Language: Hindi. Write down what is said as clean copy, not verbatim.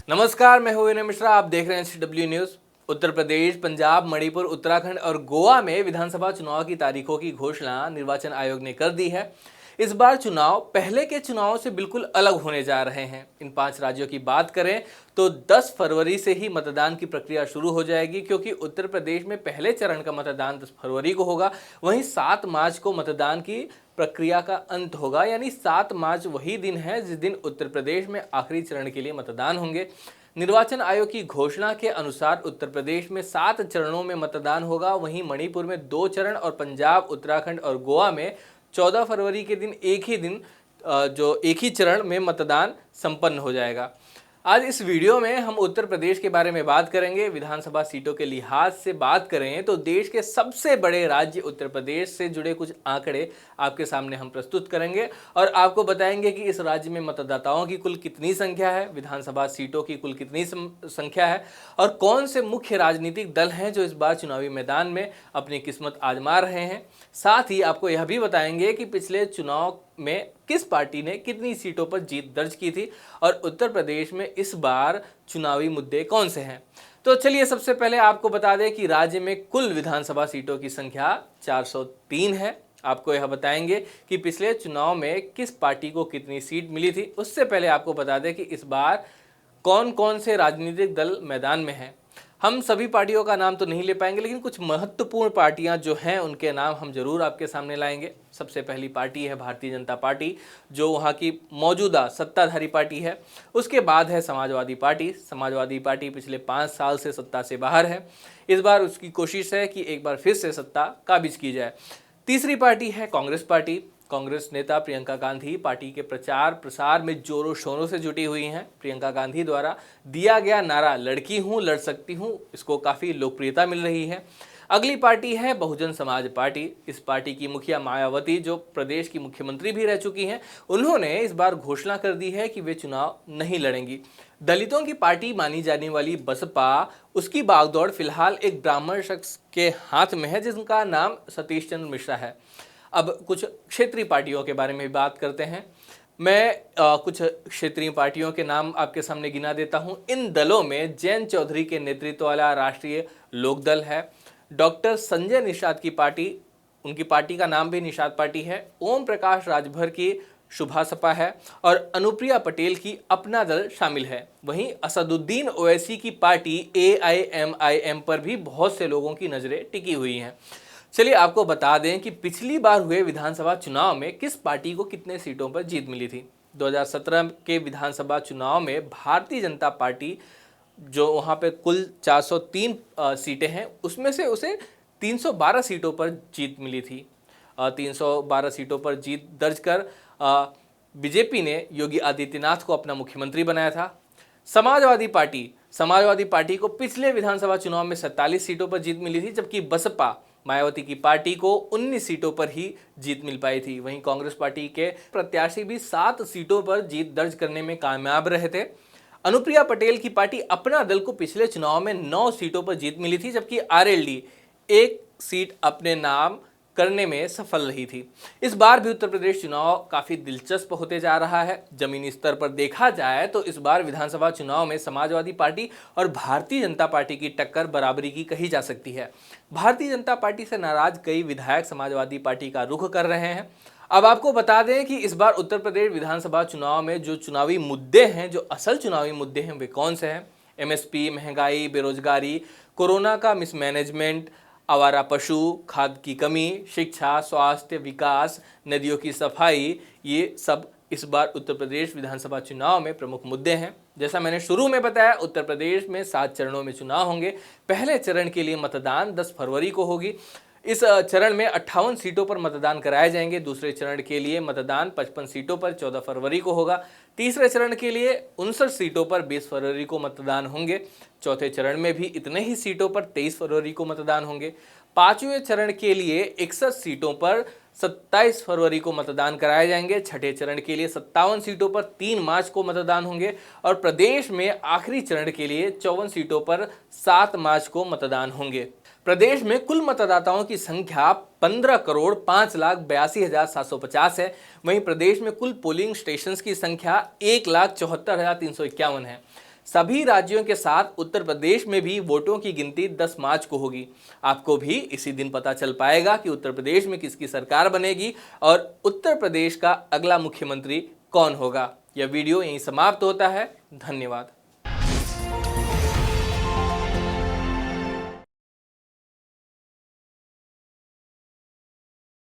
नमस्कार, मैं हूं विनय मिश्रा। आप देख रहे हैं CW न्यूज। उत्तर प्रदेश, पंजाब, मणिपुर, उत्तराखंड और गोवा में विधानसभा चुनाव की तारीखों की घोषणा निर्वाचन आयोग ने कर दी है। इस बार चुनाव पहले के चुनाव से बिल्कुल अलग होने जा रहे हैं। इन 5 राज्यों की बात करें तो 10 फरवरी से ही मतदान की प्रक्रिया शुरू हो जाएगी, क्योंकि उत्तर प्रदेश में पहले चरण का मतदान 10 फरवरी को होगा। वहीं 7 मार्च को मतदान की प्रक्रिया का अंत होगा, यानी 7 मार्च वही दिन है जिस दिन उत्तर प्रदेश में आखिरी चरण के लिए मतदान होंगे। निर्वाचन आयोग की घोषणा के अनुसार उत्तर प्रदेश में 7 चरणों में मतदान होगा। वहीं मणिपुर में 2 चरण और पंजाब, उत्तराखंड और गोवा में 14 फरवरी के दिन एक ही चरण में मतदान संपन्न हो जाएगा। आज इस वीडियो में हम उत्तर प्रदेश के बारे में बात करेंगे। विधानसभा सीटों के लिहाज से बात करें तो देश के सबसे बड़े राज्य उत्तर प्रदेश से जुड़े कुछ आंकड़े आपके सामने हम प्रस्तुत करेंगे और आपको बताएंगे कि इस राज्य में मतदाताओं की कुल कितनी संख्या है, विधानसभा सीटों की कुल कितनी संख्या है और कौन से मुख्य राजनीतिक दल हैं जो इस बार चुनावी मैदान में अपनी किस्मत आजमा रहे हैं। साथ ही आपको यह भी बताएंगे कि पिछले चुनाव में किस पार्टी ने कितनी सीटों पर जीत दर्ज की थी और उत्तर प्रदेश में इस बार चुनावी मुद्दे कौन से हैं। तो चलिए सबसे पहले आपको बता दें कि राज्य में कुल विधानसभा सीटों की संख्या 403 है। आपको यह बताएंगे कि पिछले चुनाव में किस पार्टी को कितनी सीट मिली थी। उससे पहले आपको बता दें कि इस बार कौन कौन से राजनीतिक दल मैदान में हैं। हम सभी पार्टियों का नाम तो नहीं ले पाएंगे, लेकिन कुछ महत्वपूर्ण पार्टियां जो हैं उनके नाम हम जरूर आपके सामने लाएंगे। सबसे पहली पार्टी है भारतीय जनता पार्टी, जो वहां की मौजूदा सत्ताधारी पार्टी है। उसके बाद है समाजवादी पार्टी। समाजवादी पार्टी पिछले 5 साल से सत्ता से बाहर है। इस बार उसकी कोशिश है कि एक बार फिर से सत्ता काबिज की जाए। तीसरी पार्टी है कांग्रेस पार्टी। कांग्रेस नेता प्रियंका गांधी पार्टी के प्रचार प्रसार में जोरों शोरों से जुटी हुई हैं। प्रियंका गांधी द्वारा दिया गया नारा लड़की हूं लड़ सकती हूं, इसको काफ़ी लोकप्रियता मिल रही है। अगली पार्टी है बहुजन समाज पार्टी। इस पार्टी की मुखिया मायावती, जो प्रदेश की मुख्यमंत्री भी रह चुकी हैं, उन्होंने इस बार घोषणा कर दी है कि वे चुनाव नहीं लड़ेंगी। दलितों की पार्टी मानी जाने वाली बसपा, उसकी बागडोर फिलहाल एक ब्राह्मण शख्स के हाथ में है जिनका नाम सतीश चंद्र मिश्रा है। अब कुछ क्षेत्रीय पार्टियों के बारे में बात करते हैं। मैं कुछ क्षेत्रीय पार्टियों के नाम आपके सामने गिना देता हूं। इन दलों में जयंत चौधरी के नेतृत्व वाला राष्ट्रीय लोकदल है। डॉक्टर संजय निषाद की पार्टी, उनकी पार्टी का नाम भी निषाद पार्टी है। ओम प्रकाश राजभर की शुभा सपा है और अनुप्रिया पटेल की अपना दल शामिल है। वहीं असदुद्दीन ओवैसी की पार्टी AIMIM पर भी बहुत से लोगों की नज़रें टिकी हुई हैं। चलिए आपको बता दें कि पिछली बार हुए विधानसभा चुनाव में किस पार्टी को कितने सीटों पर जीत मिली थी। 2017 के विधानसभा चुनाव में भारतीय जनता पार्टी, जो वहां पे कुल 403 सीटें हैं, उसमें से उसे 312 सीटों पर जीत मिली थी। 312 सीटों पर जीत दर्ज कर बीजेपी ने योगी आदित्यनाथ को अपना मुख्यमंत्री बनाया था। समाजवादी पार्टी को पिछले विधानसभा चुनाव में 47 सीटों पर जीत मिली थी, जबकि बसपा मायावती की पार्टी को 19 सीटों पर ही जीत मिल पाई थी। वहीं कांग्रेस पार्टी के प्रत्याशी भी 7 सीटों पर जीत दर्ज करने में कामयाब रहे थे। अनुप्रिया पटेल की पार्टी अपना दल को पिछले चुनाव में 9 सीटों पर जीत मिली थी, जबकि RLD 1 सीट अपने नाम करने में सफल रही थी। इस बार भी उत्तर प्रदेश चुनाव काफ़ी दिलचस्प होते जा रहा है। जमीनी स्तर पर देखा जाए तो इस बार विधानसभा चुनाव में समाजवादी पार्टी और भारतीय जनता पार्टी की टक्कर बराबरी की कही जा सकती है। भारतीय जनता पार्टी से नाराज कई विधायक समाजवादी पार्टी का रुख कर रहे हैं। अब आपको बता दें कि इस बार उत्तर प्रदेश विधानसभा चुनाव में जो चुनावी मुद्दे हैं, जो असल चुनावी मुद्दे हैं, वे कौन से हैं। MSP, महंगाई, बेरोजगारी, कोरोना का मिसमैनेजमेंट, आवारा पशु, खाद की कमी, शिक्षा, स्वास्थ्य, विकास, नदियों की सफाई, ये सब इस बार उत्तर प्रदेश विधानसभा चुनाव में प्रमुख मुद्दे हैं। जैसा मैंने शुरू में बताया, उत्तर प्रदेश में 7 चरणों में चुनाव होंगे। पहले चरण के लिए मतदान 10 फरवरी को होगी। इस चरण में 58 सीटों पर मतदान कराए जाएंगे। दूसरे चरण के लिए मतदान 55 सीटों पर 14 फरवरी को होगा। तीसरे चरण के लिए 59 सीटों पर 20 फरवरी को मतदान होंगे। चौथे चरण में भी इतने ही सीटों पर 23 फरवरी को मतदान होंगे। पांचवें चरण के लिए 61 सीटों पर 27 फरवरी को मतदान कराए जाएंगे। छठे चरण के लिए 57 सीटों पर 3 मार्च को मतदान होंगे और प्रदेश में आखिरी चरण के लिए 54 सीटों पर 7 मार्च को मतदान होंगे। प्रदेश में कुल मतदाताओं की संख्या 15,05,82,750 है। वहीं प्रदेश में कुल पोलिंग स्टेशंस की संख्या 1,74,351 है। सभी राज्यों के साथ उत्तर प्रदेश में भी वोटों की गिनती 10 मार्च को होगी। आपको भी इसी दिन पता चल पाएगा कि उत्तर प्रदेश में किसकी सरकार बनेगी और उत्तर प्रदेश का अगला मुख्यमंत्री कौन होगा। यह वीडियो यहीं समाप्त होता है। धन्यवाद।